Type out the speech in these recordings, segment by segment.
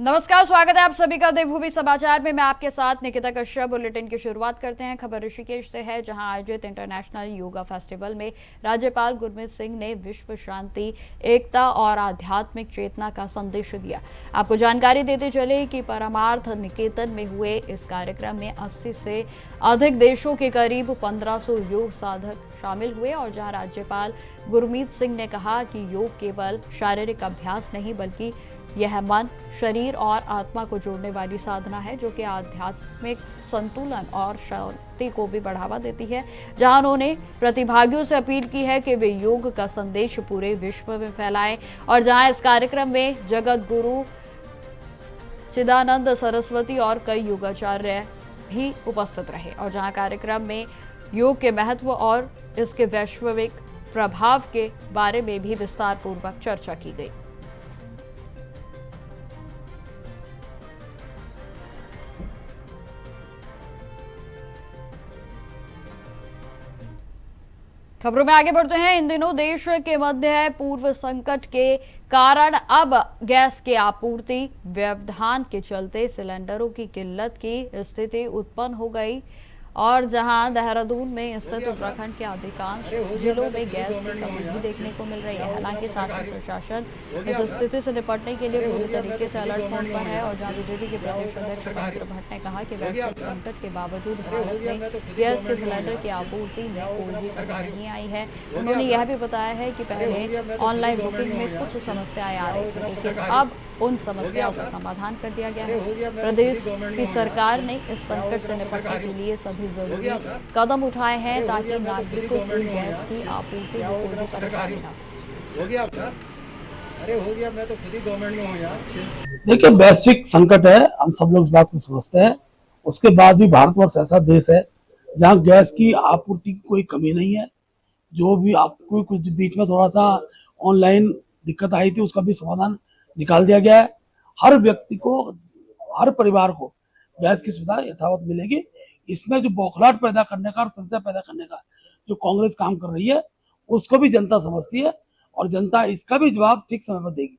नमस्कार, स्वागत है आप सभी का देवभूमि समाचार में। मैं आपके साथ निकिता कश्यप। बुलेटिन की शुरुआत करते हैं। खबर ऋषिकेश से है, जहां आयोजित इंटरनेशनल योगा फेस्टिवल में राज्यपाल गुरमीत सिंह ने विश्व शांति, एकता और आध्यात्मिक चेतना का संदेश दिया। आपको जानकारी देते चले कि परमार्थ निकेतन में हुए इस कार्यक्रम में 80 से अधिक देशों के करीब 1500 योग साधक शामिल हुए और जहां राज्यपाल गुरमीत सिंह ने कहा कि योग केवल शारीरिक अभ्यास नहीं बल्कि यह मन, शरीर और आत्मा को जोड़ने वाली साधना है, जो कि आध्यात्मिक संतुलन और शांति को भी बढ़ावा देती है। जहां उन्होंने प्रतिभागियों से अपील की है कि वे योग का संदेश पूरे विश्व में फैलाएं और जहां इस कार्यक्रम में जगत गुरु चिदानंद सरस्वती और कई योगाचार्य भी उपस्थित रहे और जहां कार्यक्रम में योग के महत्व और इसके वैश्विक प्रभाव के बारे में भी विस्तार पूर्वक चर्चा की गई। खबरों में आगे बढ़ते हैं। इन दिनों देश के मध्य है पूर्व संकट के कारण अब गैस की आपूर्ति व्यवधान के चलते सिलेंडरों की किल्लत की स्थिति उत्पन्न हो गई और जहां देहरादून में स्थित उत्तराखंड के अधिकांश जिलों में गैस की कमी भी देखने को मिल रही है। हालांकि शासन प्रशासन इस स्थिति से निपटने के लिए पूरी तरीके से अलर्ट मोड पर है और जहां बीजेपी के प्रदेश अध्यक्ष महेंद्र भट्ट ने कहा कि वैश्विक संकट के बावजूद भारत में गैस के सिलेंडर की आपूर्ति में कोई भी कमी नहीं आई है। उन्होंने यह भी बताया है कि पहले ऑनलाइन बुकिंग में कुछ समस्याएं आ रही थी, लेकिन अब उन समस्याओं का समाधान कर दिया गया है। प्रदेश की सरकार ने इस संकट से निपटने के लिए सभी जरूरी कदम उठाए हैं ताकि नागरिकों को गैस की आपूर्ति में कोई भी परेशानी न हो। अरे हो गया, मैं तो खुद ही गवर्नमेंट में हूँ यार। देखिए, वैश्विक संकट है, हम सब लोग इस बात को समझते हैं। उसके बाद भी भारतवर्ष ऐसा देश है जहाँ गैस की आपूर्ति की कोई कमी नहीं है। जो भी आपको कुछ बीच में थोड़ा सा ऑनलाइन दिक्कत आई थी, उसका भी समाधान निकाल दिया गया है। हर व्यक्ति को, हर परिवार को गैस की सुविधा यथावत मिलेगी। इसमें जो बौखलाहट पैदा करने का और संशय पैदा करने का जो कांग्रेस काम कर रही है, उसको भी जनता समझती है और जनता इसका भी जवाब ठीक समय पर देगी।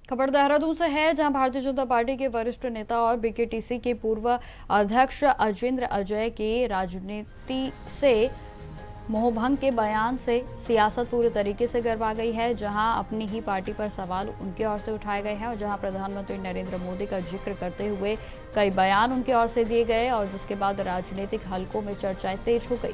खबर देहरादून से है, जहां भारतीय जनता पार्टी के वरिष्ठ नेता और बीकेटीसी के पूर्व अध्यक्ष अजेंद्र अजय की राजनीति से मोहभंग के बयान से सियासत पूरे तरीके से गरमा गई है। जहां अपनी ही पार्टी पर सवाल उनकी ओर से उठाए गए हैं और जहां प्रधानमंत्री नरेंद्र मोदी का जिक्र करते हुए कई बयान उनकी ओर से दिए गए और जिसके बाद राजनीतिक हलकों में चर्चाएं तेज हो गई।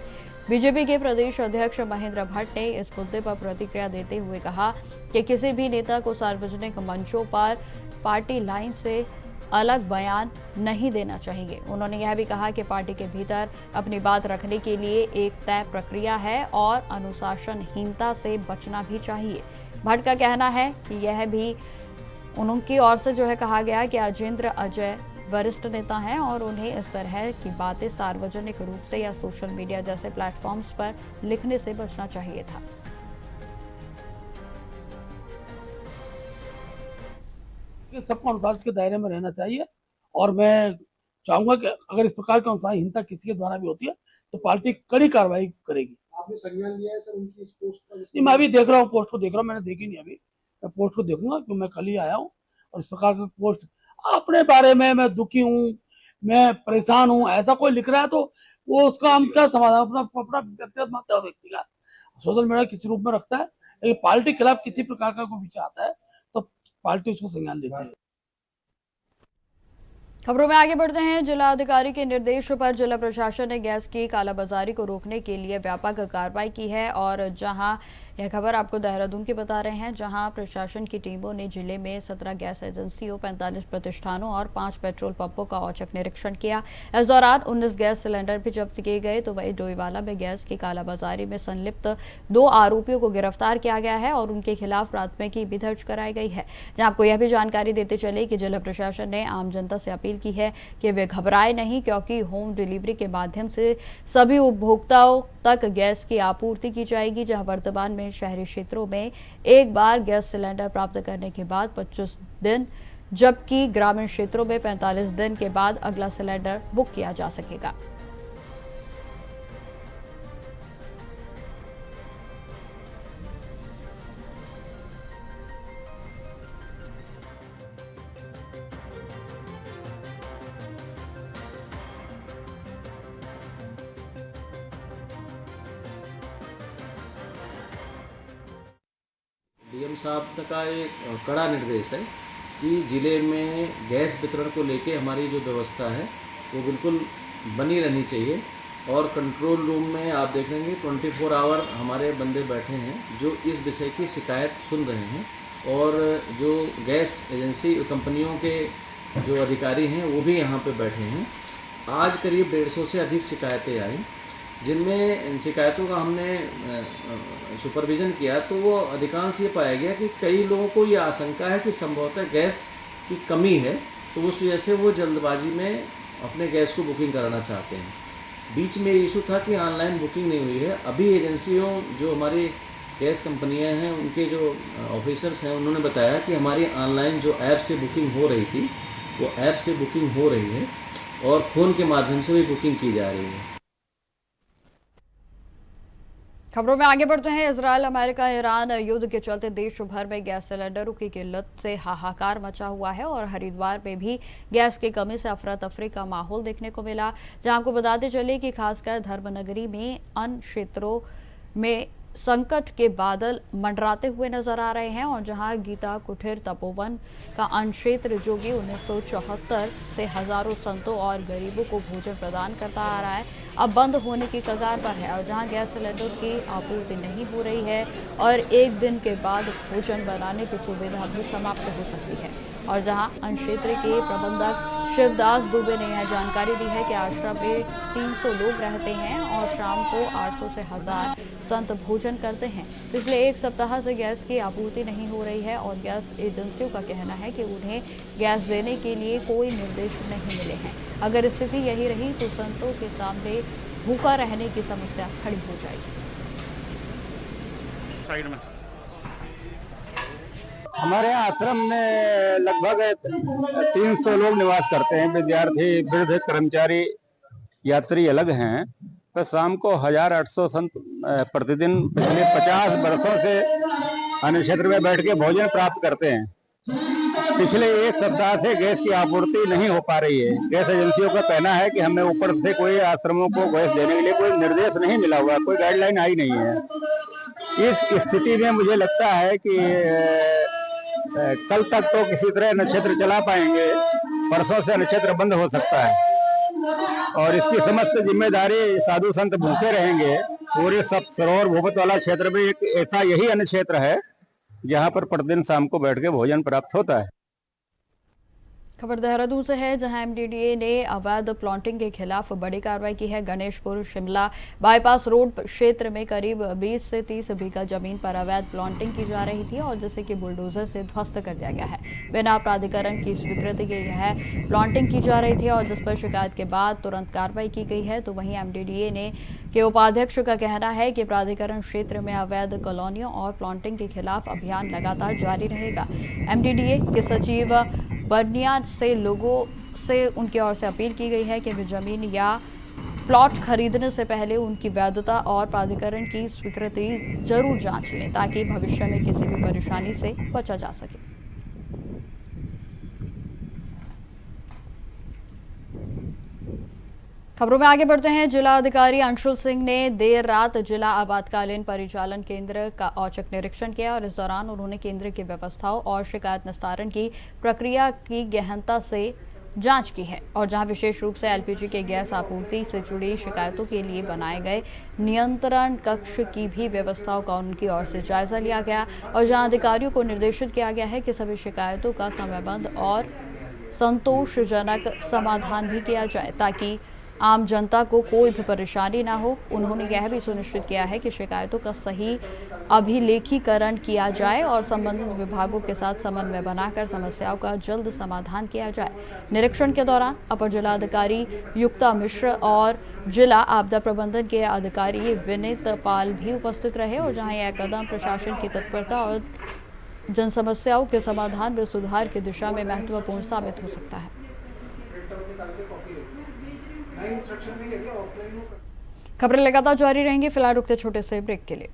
बीजेपी के प्रदेश अध्यक्ष महेंद्र भट्ट ने इस मुद्दे पर प्रतिक्रिया देते हुए कहा कि किसी भी नेता को सार्वजनिक मंचों पर पार्टी लाइन से अलग बयान नहीं देना चाहिए। उन्होंने यह भी कहा कि पार्टी के भीतर अपनी बात रखने के लिए एक तय प्रक्रिया है और अनुशासनहीनता से बचना भी चाहिए। भट्ट का कहना है कि यह भी उनकी ओर से जो है कहा गया कि अजेंद्र अजय वरिष्ठ नेता हैं और उन्हें इस तरह की बातें सार्वजनिक रूप से या सोशल मीडिया जैसे प्लेटफॉर्म्स पर लिखने से बचना चाहिए था। सबको अनुशासन के दायरे में रहना चाहिए और मैं चाहूंगा कि अगर इस प्रकार की अनुशासनहीनता किसी के द्वारा भी होती है तो पार्टी कड़ी कार्रवाई करेगी। आपने संज्ञान लिया है सर उनकी इस पोस्ट पर? नहीं, मैं अभी देख रहा हूँ, पोस्ट को देख रहा हूँ, मैंने देखी नहीं अभी। मैं पोस्ट को देखूंगा क्योंकि मैं कल ही आया हूँ और इस प्रकार का पोस्ट अपने बारे में मैं दुखी हूँ, मैं परेशान हूँ, ऐसा कोई लिख रहा है तो वो उसका हम क्या समाधान अपना अपना व्यक्तिगत मानते हैं। व्यक्ति का सोशल मीडिया किसी रूप में रखता है, लेकिन पार्टी के खिलाफ किसी प्रकार का कोई विचार आता है तो पार्टी उसको संज्ञान लेती है। खबरों में आगे बढ़ते हैं। जिला अधिकारी के निर्देश पर जिला प्रशासन ने गैस की कालाबाजारी को रोकने के लिए व्यापक कार्रवाई की है और जहां यह खबर आपको देहरादून की बता रहे हैं, जहां प्रशासन की टीमों ने जिले में 17 गैस एजेंसियों, 45 प्रतिष्ठानों और 5 पेट्रोल पंपों का औचक निरीक्षण किया। इस दौरान 19 गैस सिलेंडर भी जब्त किए गए। तो वही डोईवाला में गैस की कालाबाजारी में संलिप्त 2 आरोपियों को गिरफ्तार किया गया है और उनके खिलाफ प्राथमिकी भी दर्ज कराई गई है। जहां आपको यह भी जानकारी देते चले कि जिला प्रशासन ने आम जनता से अपील की है कि वे घबराए नहीं, क्योंकि होम डिलीवरी के माध्यम से सभी उपभोक्ताओं तक गैस की आपूर्ति की जाएगी। जहां वर्तमान में शहरी क्षेत्रों में एक बार गैस सिलेंडर प्राप्त करने के बाद 25 दिन, जबकि ग्रामीण क्षेत्रों में 45 दिन के बाद अगला सिलेंडर बुक किया जा सकेगा। डीएम साहब का एक कड़ा निर्देश है कि ज़िले में गैस वितरण को लेके हमारी जो व्यवस्था है वो बिल्कुल बनी रहनी चाहिए। और कंट्रोल रूम में आप देखेंगे 24 आवर हमारे बंदे बैठे हैं जो इस विषय की शिकायत सुन रहे हैं। और जो गैस एजेंसी कंपनियों के जो अधिकारी हैं वो भी यहाँ पे बैठे हैं। आज करीब 150 से अधिक शिकायतें आई, जिनमें इन शिकायतों का हमने सुपरविज़न किया तो वो अधिकांश ये पाया गया कि कई लोगों को ये आशंका है कि संभवतः गैस की कमी है, तो उस वजह से वो जल्दबाजी में अपने गैस को बुकिंग कराना चाहते हैं। बीच में इशू था कि ऑनलाइन बुकिंग नहीं हुई है। अभी एजेंसियों जो हमारी गैस कंपनियां हैं उनके जो ऑफिसर्स हैं उन्होंने बताया कि हमारी ऑनलाइन जो ऐप से बुकिंग हो रही थी वो ऐप से बुकिंग हो रही है और फ़ोन के माध्यम से भी बुकिंग की जा रही है। खबरों में आगे बढ़ते हैं। इजरायल, अमेरिका, ईरान युद्ध के चलते देश भर में गैस सिलेंडरों की किल्लत से हाहाकार मचा हुआ है और हरिद्वार में भी गैस की कमी से अफरा तफरी का माहौल देखने को मिला। जहां आपको बताते चले कि खासकर धर्मनगरी में अन्य क्षेत्रों में संकट के बादल मंडराते हुए नजर आ रहे हैं और जहां गीता कुटीर तपोवन का अन्य क्षेत्र जो कि 1974 से हजारों संतों और गरीबों को भोजन प्रदान करता आ रहा है, अब बंद होने की कगार पर है और जहां गैस सिलेंडर की आपूर्ति नहीं हो रही है और एक दिन के बाद भोजन बनाने की सुविधा भी समाप्त हो सकती है। और जहां अन्य क्षेत्र के प्रबंधक शिवदास दुबे ने यह जानकारी दी है कि आश्रम में 300 लोग रहते हैं और शाम को 800 से 1000 संत भोजन करते हैं। पिछले एक सप्ताह से गैस की आपूर्ति नहीं हो रही है और गैस एजेंसियों का कहना है कि उन्हें गैस देने के लिए कोई निर्देश नहीं मिले हैं। अगर स्थिति यही रही तो संतों के सामने भूखा रहने की समस्या खड़ी हो जाएगी। साइड में हमारे आश्रम में लगभग 300 लोग निवास करते हैं। विद्यार्थी, वृद्ध, कर्मचारी, यात्री अलग हैं। तो शाम को 1800 संत प्रतिदिन पिछले 50 वर्षों से अन्य क्षेत्र में बैठ के भोजन प्राप्त करते हैं। पिछले एक सप्ताह से गैस की आपूर्ति नहीं हो पा रही है। गैस एजेंसियों का कहना है कि हमें ऊपर से कोई आश्रमों को गैस देने के लिए कोई निर्देश नहीं मिला हुआ, कोई गाइडलाइन आई नहीं है। इस स्थिति में मुझे लगता है कि कल तक तो किसी तरह नक्षत्र चला पाएंगे, परसों से नक्षत्र बंद हो सकता है और इसकी समस्त जिम्मेदारी साधु संत भूखे रहेंगे। पूरे सब सरोवर भूपत वाला क्षेत्र में एक ऐसा यही अन्य क्षेत्र है जहां पर प्रतिदिन शाम को बैठ के भोजन प्राप्त होता है। खबर देहरादून से है जहां एमडीडीए ने अवैध प्लॉटिंग के खिलाफ बड़ी कार्रवाई की है। गणेशपुर शिमला बाईपास रोड क्षेत्र में करीब 20 से 30 बीघा जमीन पर अवैध प्लॉटिंग की जा रही थी और जिसे कि बुलडोजर से ध्वस्त कर दिया गया है। बिना प्राधिकरण की स्वीकृति के यह प्लॉटिंग की जा रही थी और जिस पर शिकायत के बाद तुरंत कार्रवाई की गई है। तो वहीं एमडीडीए के उपाध्यक्ष का कहना है कि प्राधिकरण क्षेत्र में अवैध कॉलोनियों और प्लॉटिंग के खिलाफ अभियान लगातार जारी रहेगा। एमडीडीए के सचिव बर्निया से लोगों से उनकी ओर से अपील की गई है कि वे जमीन या प्लॉट खरीदने से पहले उनकी वैधता और प्राधिकरण की स्वीकृति जरूर जांच लें ताकि भविष्य में किसी भी परेशानी से बचा जा सके। खबरों में आगे बढ़ते हैं। जिला अधिकारी अंशुल सिंह ने देर रात जिला आपातकालीन परिचालन केंद्र का औचक निरीक्षण किया और इस दौरान उन्होंने केंद्र की व्यवस्थाओं और शिकायत निस्तारण की प्रक्रिया की गहनता से जांच की है और जहां विशेष रूप से एलपीजी के गैस आपूर्ति से जुड़ी शिकायतों के लिए बनाए गए नियंत्रण कक्ष की भी व्यवस्थाओं का उनकी ओर से जायजा लिया गया और जहां अधिकारियों को निर्देशित किया गया है कि सभी शिकायतों का समयबद्ध और संतोषजनक समाधान भी किया जाए ताकि आम जनता को कोई भी परेशानी ना हो। उन्होंने यह भी सुनिश्चित किया है कि शिकायतों का सही अभिलेखीकरण किया जाए और संबंधित विभागों के साथ समन्वय बनाकर समस्याओं का जल्द समाधान किया जाए। निरीक्षण के दौरान अपर जिलाधिकारी युक्ता मिश्र और जिला आपदा प्रबंधन के अधिकारी विनीत पाल भी उपस्थित रहे और जहां यह कदम प्रशासन की तत्परता और जन समस्याओं के समाधान में सुधार की दिशा में महत्वपूर्ण साबित हो सकता है। खबरें लगातार जारी रहेंगी, फिलहाल रुकते छोटे से ब्रेक के लिए।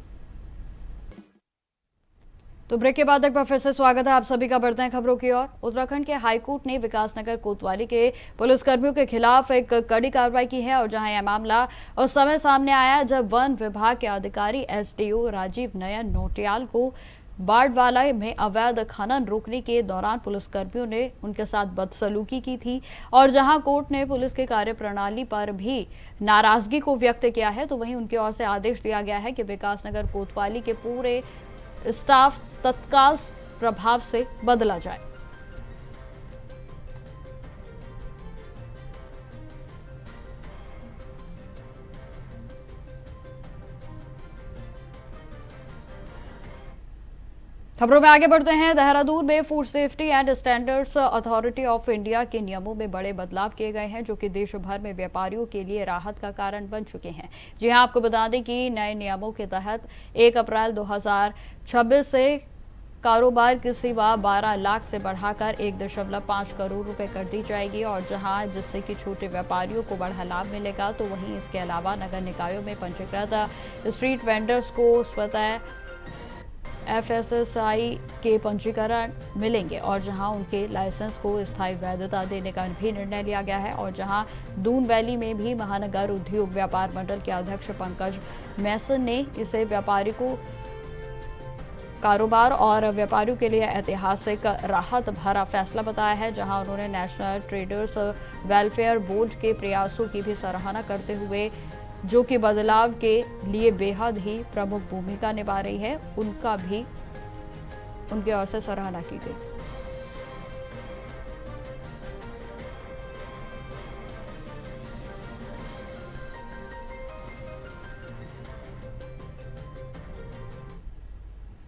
तो ब्रेक के बाद एक बार फिर से स्वागत है आप सभी का। बढ़ते हैं खबरों की ओर। उत्तराखंड के हाईकोर्ट ने विकासनगर कोतवाली के पुलिसकर्मियों के खिलाफ एक कड़ी कार्रवाई की है और जहां यह मामला उस समय सामने आया जब वन विभाग के अधिकारी एसडीओ राजीव नयन नोटियाल को बाड़वाला में अवैध खनन रोकने के दौरान पुलिसकर्मियों ने उनके साथ बदसलूकी की थी और जहां कोर्ट ने पुलिस के कार्यप्रणाली पर भी नाराजगी को व्यक्त किया है, तो वहीं उनकी ओर से आदेश दिया गया है कि विकासनगर कोतवाली के पूरे स्टाफ तत्काल प्रभाव से बदला जाए। खबरों में आगे बढ़ते हैं। देहरादून में food safety and standards authority of India के नियमों में बड़े बदलाव किए गए हैं, जो कि देश भर में व्यापारियों के लिए राहत का कारण बन चुके हैं। जी हां, आपको बता दें कि नए नियमों के तहत 1 अप्रैल 2026 से कारोबार की सीमा 12 लाख से बढ़ाकर 1.5 करोड़ रुपए कर दी जाएगी और जहां जिससे कि छोटे व्यापारियों को बड़ा लाभ मिलेगा, तो वहीं इसके अलावा नगर निकायों में पंजीकृत स्ट्रीट वेंडर्स को स्वतः FSSAI के पंजीकरण मिलेंगे और जहां उनके लाइसेंस को स्थायी वैधता देने का भी निर्णय लिया गया है। और जहां दून वैली में भी महानगर उद्योग व्यापार मंडल के अध्यक्ष पंकज मैसन ने इसे व्यापारियों कारोबार और व्यापारियों के लिए ऐतिहासिक राहत भरा फैसला बताया है, जहां उन्होंने नेशनल ट्रेडर्स वेलफेयर बोर्ड के प्रयासों की भी सराहना करते हुए, जो कि बदलाव के लिए बेहद ही प्रमुख भूमिका निभा रही है, उनका भी उनकी ओर से सराहना की गई।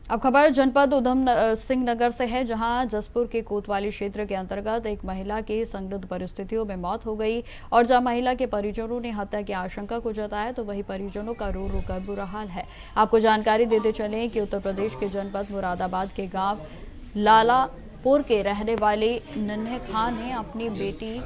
अब खबर जनपद उधम सिंह नगर से है, जहां जसपुर के कोतवाली क्षेत्र के अंतर्गत एक महिला की संदिग्ध परिस्थितियों में मौत हो गई और जहां महिला के परिजनों ने हत्या की आशंका को जताया, तो वही परिजनों का रो रो कर बुरा हाल है। आपको जानकारी देते चलें कि उत्तर प्रदेश के जनपद मुरादाबाद के गांव लालापुर के रहने वाले नन्हे खान ने अपनी बेटी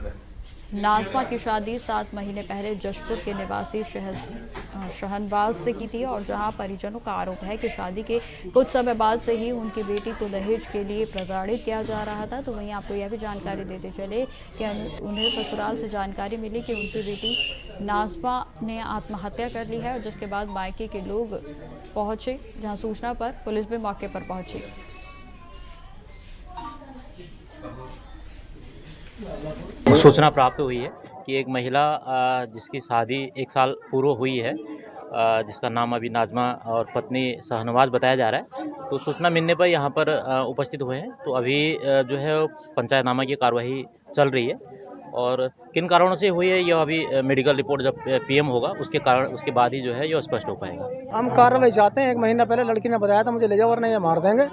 नाजमा की शादी 7 महीने पहले जशपुर के निवासी शहनवाज से की थी और जहां परिजनों का आरोप है कि शादी के कुछ समय बाद से ही उनकी बेटी को दहेज के लिए प्रताड़ित किया जा रहा था। तो वहीं आपको यह भी जानकारी देते चले कि उन्हें ससुराल से जानकारी मिली कि उनकी बेटी नाजमा ने आत्महत्या कर ली है और जिसके बाद मायके के लोग पहुंचे, जहां सूचना पर पुलिस भी मौके पर पहुंची। सूचना प्राप्त हुई है कि एक महिला जिसकी शादी 1 साल पूर्व हुई है, जिसका नाम अभी नाजमा और पत्नी शहनवाज बताया जा रहा है, तो सूचना मिलने पर यहाँ पर उपस्थित हुए हैं। तो अभी जो है पंचायतनामा की कार्रवाई चल रही है और किन कारणों से हुई है, यह अभी मेडिकल रिपोर्ट जब PM होगा उसके बाद ही जो है यह स्पष्ट हो पाएगा। हम कार्रवाई चाहते हैं। 1 महीना पहले लड़की ने बताया था मुझे ले जाओ वरना ये मार देंगे।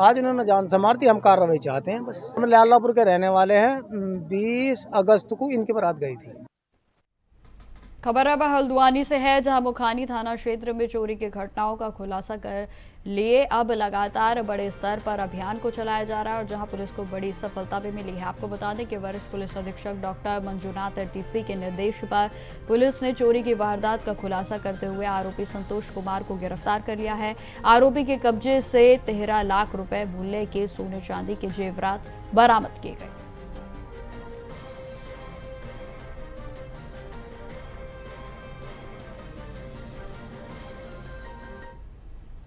आज उन्होंने जान से मार दी। हम कार्रवाई चाहते हैं बस। हम लालापुर के रहने वाले हैं। 20 अगस्त को इनकी बारात गई थी। खबर अब हल्द्वानी से है, जहां मुखानी थाना क्षेत्र में चोरी की घटनाओं का खुलासा कर लिए अब लगातार बड़े स्तर पर अभियान को चलाया जा रहा है और जहां पुलिस को बड़ी सफलता भी मिली है। आपको बता दें कि वरिष्ठ पुलिस अधीक्षक डॉक्टर मंजुनाथ TC के निर्देश पर पुलिस ने चोरी की वारदात का खुलासा करते हुए आरोपी संतोष कुमार को गिरफ्तार कर लिया है। आरोपी के कब्जे से 13 लाख रुपए मूल्य के सोने चांदी के जेवरात बरामद किए गए।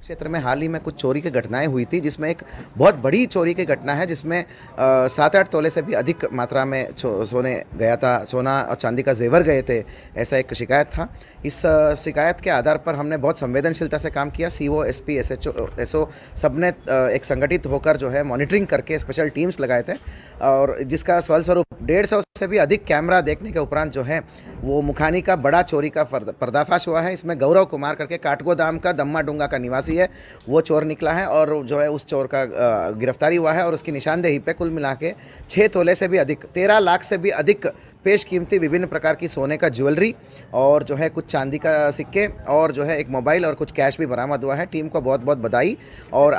क्षेत्र में हाल ही में कुछ चोरी की घटनाएं हुई थी, जिसमें एक बहुत बड़ी चोरी की घटना है, जिसमें 7-8 तोले से भी अधिक मात्रा में सोने गया था, सोना और चांदी का जेवर गए थे, ऐसा एक शिकायत था। इस शिकायत के आधार पर हमने बहुत संवेदनशीलता से काम किया। CO, SP, SHO, SO सब ने एक संगठित होकर जो है मॉनिटरिंग करके स्पेशल टीम्स लगाए थे और जिसका फलस्वरूप 150 से भी अधिक कैमरा देखने के उपरांत जो है वो मुखानी का बड़ा चोरी का पर्दाफाश हुआ है। इसमें गौरव कुमार करके काठगोदाम का दम्मा डूंगा का निवासी है, वो चोर निकला है और जो है उस चोर का गिरफ्तारी हुआ है और उसकी निशानदेही पे कुल मिला के 6 तोले से भी अधिक 13 लाख से भी अधिक पेश कीमती विभिन्न प्रकार की सोने का ज्वेलरी और जो है कुछ चांदी का सिक्के और जो है एक मोबाइल और कुछ कैश भी बरामद हुआ है। टीम को बहुत बहुत बधाई। और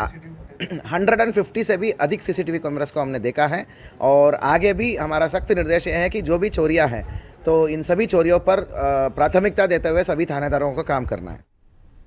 150 से भी अधिक CCTV कैमरास को हमने देखा है और आगे भी हमारा सख्त निर्देश यह है कि जो भी चोरियां हैं तो इन सभी चोरियों पर प्राथमिकता देते हुए सभी थानेदारों को काम करना है।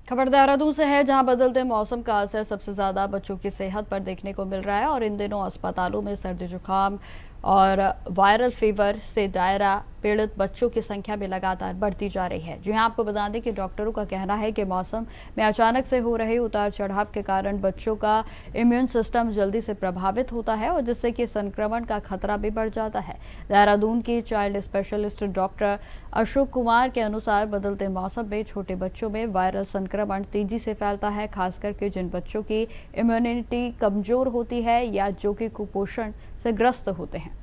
खबर देहरादून से है, जहां बदलते मौसम का असर सबसे ज्यादा बच्चों की सेहत पर देखने को मिल रहा है और इन दिनों अस्पतालों में सर्दी जुकाम और वायरल फीवर से दायरा पीड़ित बच्चों की संख्या भी लगातार बढ़ती जा रही है। जी हां, आपको बता दें कि डॉक्टरों का कहना है कि मौसम में अचानक से हो रहे उतार चढ़ाव के कारण बच्चों का इम्यून सिस्टम जल्दी से प्रभावित होता है और जिससे कि संक्रमण का खतरा भी बढ़ जाता है। देहरादून की child specialist doctor Ashok Kumar के अनुसार बदलते मौसम में छोटे बच्चों में वायरल संक्रमण तेजी से फैलता है, खास करके जिन बच्चों की इम्यूनिटी कमजोर होती है या जो कि कुपोषण से ग्रस्त होते हैं।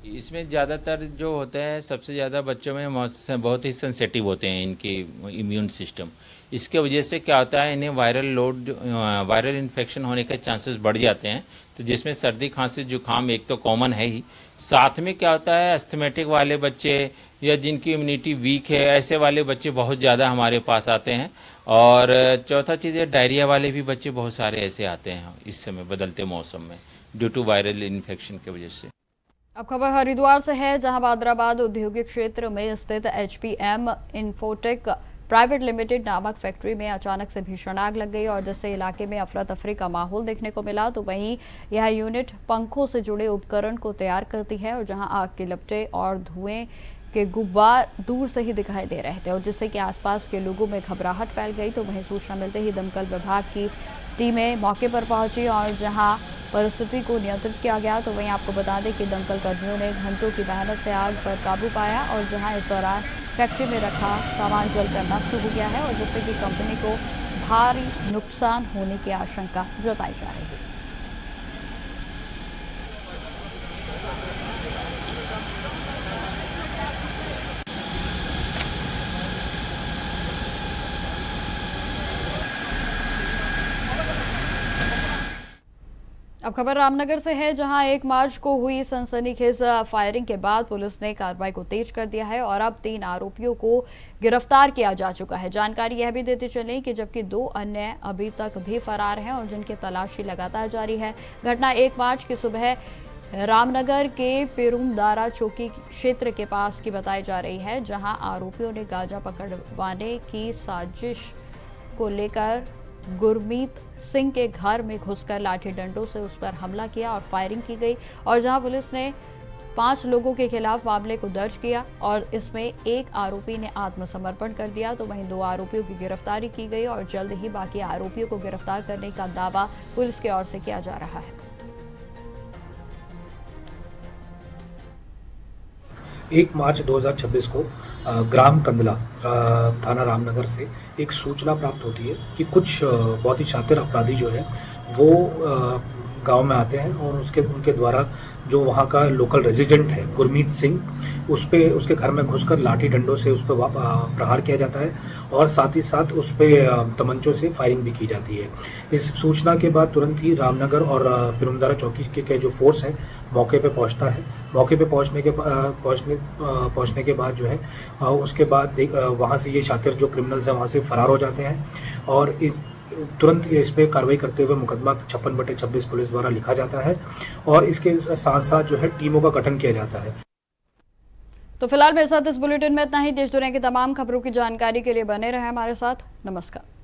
इसमें ज़्यादातर जो होते हैं सबसे ज़्यादा बच्चों में बहुत ही सेंसिटिव होते हैं इनके इम्यून सिस्टम। इसके वजह से क्या होता है, इन्हें वायरल इन्फेक्शन होने के चांसेस बढ़ जाते हैं। तो जिसमें सर्दी खांसी जुकाम एक तो कॉमन है ही, साथ में क्या होता है एस्थमेटिक वाले बच्चे या जिनकी इम्यूनिटी वीक है, ऐसे वाले बच्चे बहुत ज़्यादा हमारे पास आते हैं। और चौथा चीज़ है डायरिया वाले भी बच्चे बहुत सारे ऐसे आते हैं इस समय बदलते मौसम में ड्यू टू वायरल इन्फेक्शन की वजह से। अब खबर हरिद्वार से है, जहां बादराबाद औद्योगिक क्षेत्र में स्थित HPM इन्फोटेक प्राइवेट लिमिटेड नामक फैक्ट्री में अचानक से भीषण आग लग गई और जिससे इलाके में अफरा तफरी का माहौल देखने को मिला। तो वहीं यह यूनिट पंखों से जुड़े उपकरण को तैयार करती है और जहां आग के लपटे और धुएं के गुब्बार दूर से ही दिखाई दे रहे थे और जिससे कि आसपास के लोगों में घबराहट फैल गई। तो वहीं सूचना मिलते ही दमकल विभाग की टीमें मौके पर पहुंची और जहां परिस्थिति को नियंत्रित किया गया। तो वहीं आपको बता दें कि दमकल कर्मियों ने घंटों की मेहनत से आग पर काबू पाया और जहां इस दौरान फैक्ट्री में रखा सामान जलकर नष्ट हो गया है और जिससे कि कंपनी को भारी नुकसान होने की आशंका जताई जा रही है। अब खबर रामनगर से है, जहां 1 मार्च को हुई सनसनीखेज फायरिंग के बाद पुलिस ने कार्रवाई को तेज कर दिया है और अब 3 आरोपियों को गिरफ्तार किया जा चुका है। जानकारी यह भी देते चले कि जबकि 2 अन्य अभी तक भी फरार हैं और जिनकी तलाशी लगातार जारी है। घटना 1 मार्च की सुबह रामनगर के पेरुमदारा चौकी क्षेत्र के पास की बताई जा रही है, जहां आरोपियों ने गांजा पकड़वाने की साजिश को लेकर गुरमीत सिंह के घर में घुसकर लाठी डंडों से उस पर हमला किया और फायरिंग की गई और जहां पुलिस ने 5 लोगों के खिलाफ मामले को दर्ज किया और इसमें एक आरोपी ने आत्मसमर्पण कर दिया। तो वहीं 2 आरोपियों की गिरफ्तारी की गई और जल्द ही बाकी आरोपियों को गिरफ्तार करने का दावा पुलिस की ओर से किया जा रहा है। 1 मार्च 2026 को ग्राम कंदला थाना रामनगर से एक सूचना प्राप्त होती है कि कुछ बहुत ही शातिर अपराधी जो है वो गांव में आते हैं और उनके द्वारा जो वहाँ का लोकल रेजिडेंट है गुरमीत सिंह उसके घर में घुसकर लाठी डंडों से उस पर प्रहार किया जाता है और साथ ही साथ उस पर तमंचों से फायरिंग भी की जाती है। इस सूचना के बाद तुरंत ही रामनगर और पेरुमदारा चौकी के जो फोर्स है मौके पे पहुंचता है। मौके पे पहुंचने के बाद जो है उसके बाद वहाँ से ये शातिर जो क्रिमिनल्स हैं वहाँ से फरार हो जाते हैं और तुरंत इस पे कार्रवाई करते हुए मुकदमा 56/26 पुलिस द्वारा लिखा जाता है और इसके साथ साथ जो है टीमों का गठन किया जाता है। तो फिलहाल मेरे साथ इस बुलेटिन में इतना ही। देश दुनिया की तमाम खबरों की जानकारी के लिए बने रहे हमारे साथ। नमस्कार।